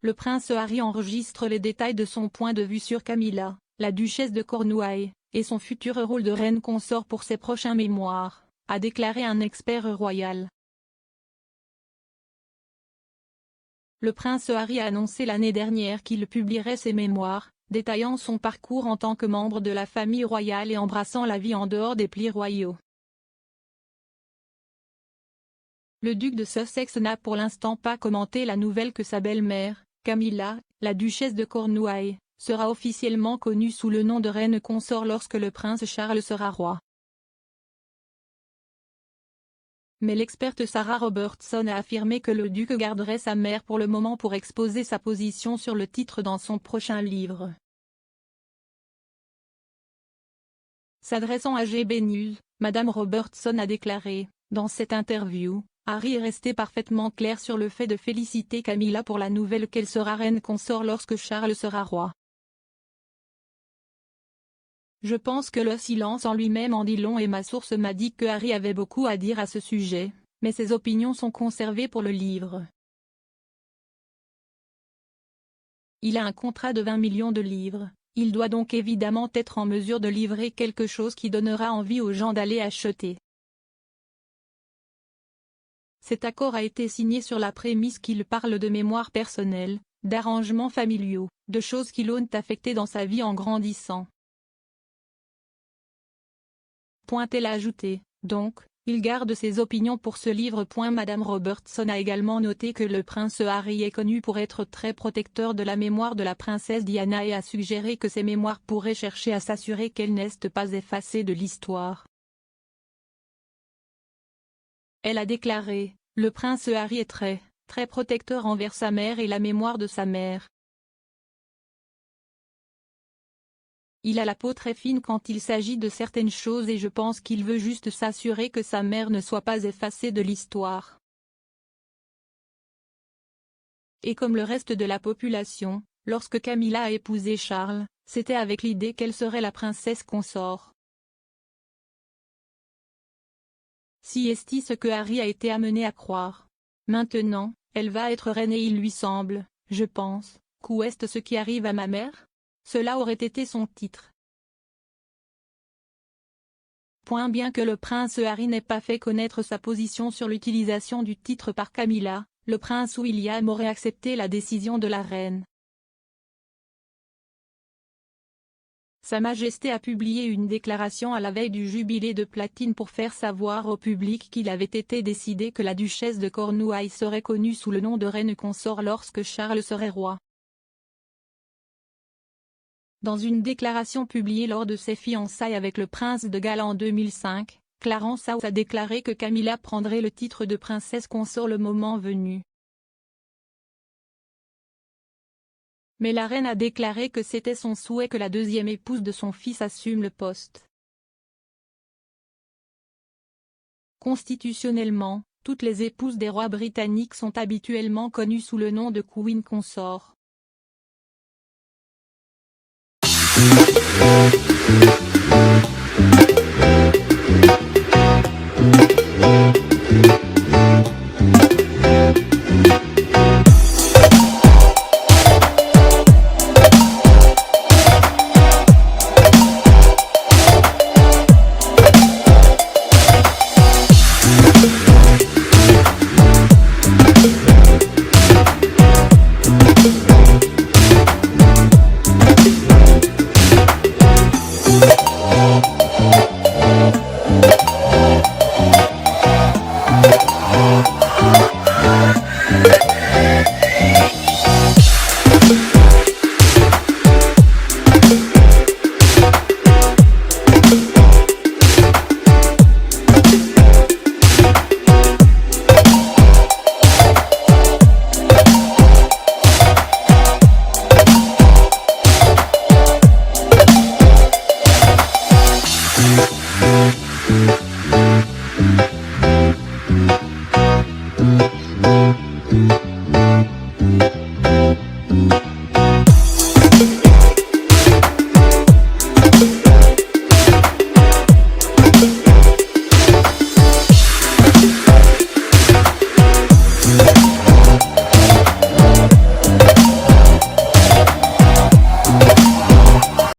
Le prince Harry enregistre les détails de son point de vue sur Camilla, la duchesse de Cornouailles, et son futur rôle de reine consort pour ses prochains mémoires, a déclaré un expert royal. Le prince Harry a annoncé l'année dernière qu'il publierait ses mémoires, détaillant son parcours en tant que membre de la famille royale et embrassant la vie en dehors des plis royaux. Le duc de Sussex n'a pour l'instant pas commenté la nouvelle que sa belle-mère, Camilla, la duchesse de Cornouailles, sera officiellement connue sous le nom de reine consort lorsque le prince Charles sera roi. Mais l'experte Sarah Robertson a affirmé que le duc garderait sa mère pour le moment pour exposer sa position sur le titre dans son prochain livre. S'adressant à GB News, Madame Robertson a déclaré, dans cette interview, Harry est resté parfaitement clair sur le fait de féliciter Camilla pour la nouvelle qu'elle sera reine consort lorsque Charles sera roi. Je pense que le silence en lui-même en dit long et ma source m'a dit que Harry avait beaucoup à dire à ce sujet, mais ses opinions sont conservées pour le livre. Il a un contrat de 20 millions de livres, il doit donc évidemment être en mesure de livrer quelque chose qui donnera envie aux gens d'aller acheter. Cet accord a été signé sur la prémisse qu'il parle de mémoire personnelle, d'arrangements familiaux, de choses qui l'ont affecté dans sa vie en grandissant. Elle a ajouté, donc, il garde ses opinions pour ce livre. Madame Robertson a également noté que le prince Harry est connu pour être très protecteur de la mémoire de la princesse Diana et a suggéré que ses mémoires pourraient chercher à s'assurer qu'elles n'est pas effacées de l'histoire. Elle a déclaré, le prince Harry est très protecteur envers sa mère et la mémoire de sa mère. Il a la peau très fine quand il s'agit de certaines choses et je pense qu'il veut juste s'assurer que sa mère ne soit pas effacée de l'histoire. Et comme le reste de la population, lorsque Camilla a épousé Charles, c'était avec l'idée qu'elle serait la princesse consort. Si est ce que Harry a été amené à croire. Maintenant, elle va être reine et il lui semble, je pense, qu'où est ce qui arrive à ma mère? Cela aurait été son titre. Bien que le prince Harry n'ait pas fait connaître sa position sur l'utilisation du titre par Camilla, le prince William aurait accepté la décision de la reine. Sa Majesté a publié une déclaration à la veille du jubilé de platine pour faire savoir au public qu'il avait été décidé que la duchesse de Cornouailles serait connue sous le nom de reine consort lorsque Charles serait roi. Dans une déclaration publiée lors de ses fiançailles avec le prince de Galles en 2005, Clarence House a déclaré que Camilla prendrait le titre de princesse consort le moment venu. Mais la reine a déclaré que c'était son souhait que la deuxième épouse de son fils assume le poste. Constitutionnellement, toutes les épouses des rois britanniques sont habituellement connues sous le nom de Queen Consort.